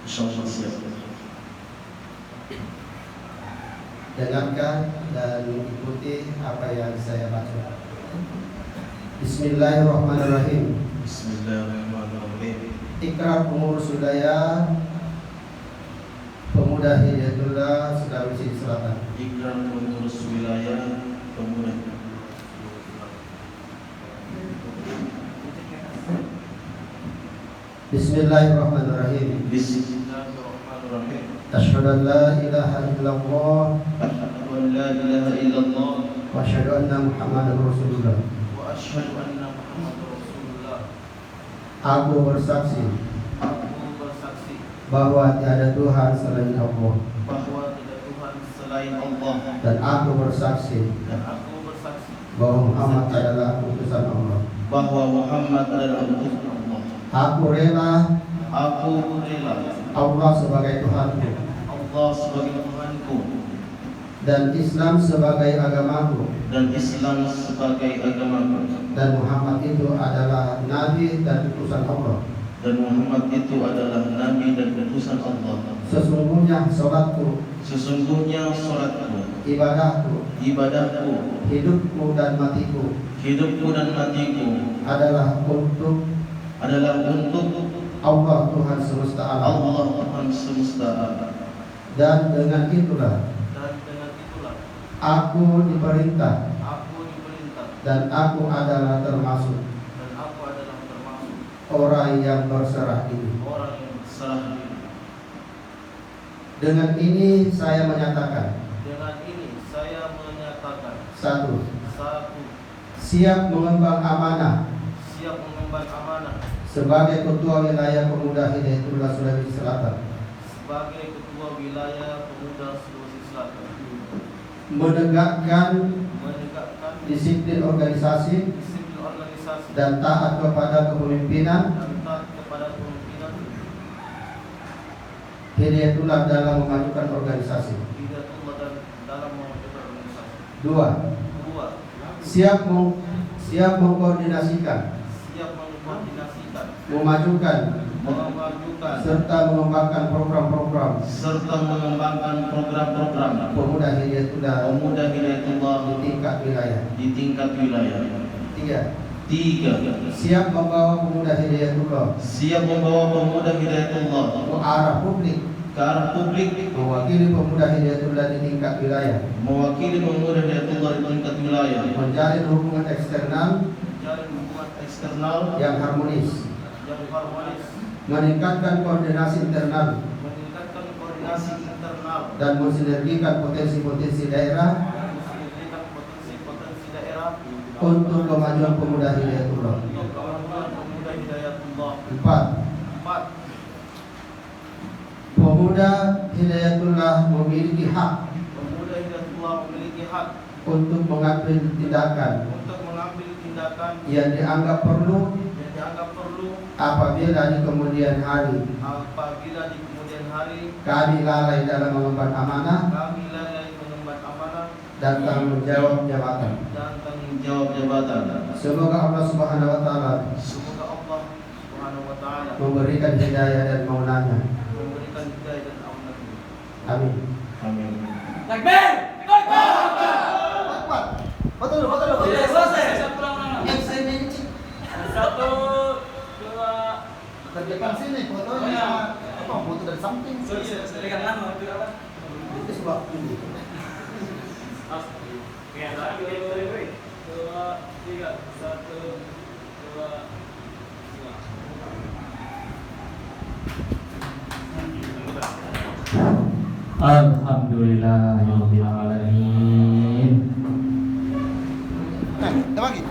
Insyaallah siap. Dengarkan dan ikuti apa yang saya baca. Bismillahirrahmanirrahim. Bismillahirrahmanirrahim. Ikrar pengurus wilayah Pemuda Hidayatullah Sulawesi Selatan. Ikrar pengurus wilayah Pemuda. Bismillahirrahmanirrahim. Bismillahirrahmanirrahim. Asyhadu an la ilaha illallah Asyhadu an la ilaha illallah wa asyhadu anna Muhammadar Rasulullah. wa asyhadu anna Muhammadar Rasulullah. Aku bersaksi Aku bersaksi bahwa tiada Tuhan selain Allah, bahwa tidak Tuhan selain Allah, dan aku bersaksi bahwa Muhammad adalah utusan Allah. bahwa Muhammad adalah utusan Allah. Aku rela Allah sebagai Tuhanku Allah sebagai Tuhanku dan Islam sebagai agamaku, dan Islam sebagai agamaku, dan Muhammad itu adalah nabi dan utusan Allah. dan Muhammad itu adalah nabi dan utusan Allah. Sesungguhnya salatku, Sesungguhnya salatku, ibadahku, ibadahku, hidupku dan matiku hidupku dan matiku adalah untuk Allah Tuhan semesta alam. Allah Tuhan semesta alam. Dan dengan itulah aku diperintah dan aku adalah termasuk orang yang berserah diri. Dengan ini saya menyatakan, satu, siap mengemban amanah sebagai Ketua Wilayah Pemuda Hidayatullah Sulawesi Selatan, menegakkan disiplin organisasi dan taat kepada kepemimpinan Hidayatullah dalam memajukan organisasi. Dua, siap mengkoordinasikan, memajukan serta mengembangkan program-program Pemuda Hidayatullah di tingkat wilayah. Tiga, siap membawa Pemuda Hidayatullah ke arah publik, mewakili Pemuda Hidayatullah di tingkat wilayah, menjalin hubungan eksternal yang harmonis, meningkatkan koordinasi internal dan mensinergikan potensi-potensi daerah untuk kemajuan Pemuda Hidayatullah. Empat, Pemuda Hidayatullah memiliki hak untuk mengambil tindakan yang dianggap perlu apabila di kemudian hari kami lalai dalam mengemban amanah dan tanggung jawab jabatan. Semoga Allah Subhanahu wa taala memberikan hidayah dan maulana. Amin. Takbir! Betul. Satu, dua, Kerjakan sini fotonya. Apa foto dari samping? Serikan lama itu apa? Itu sebab ini. Dua, tiga, satu, dua, tiga. Alhamdulillahirabbil alamin. Kita bagi.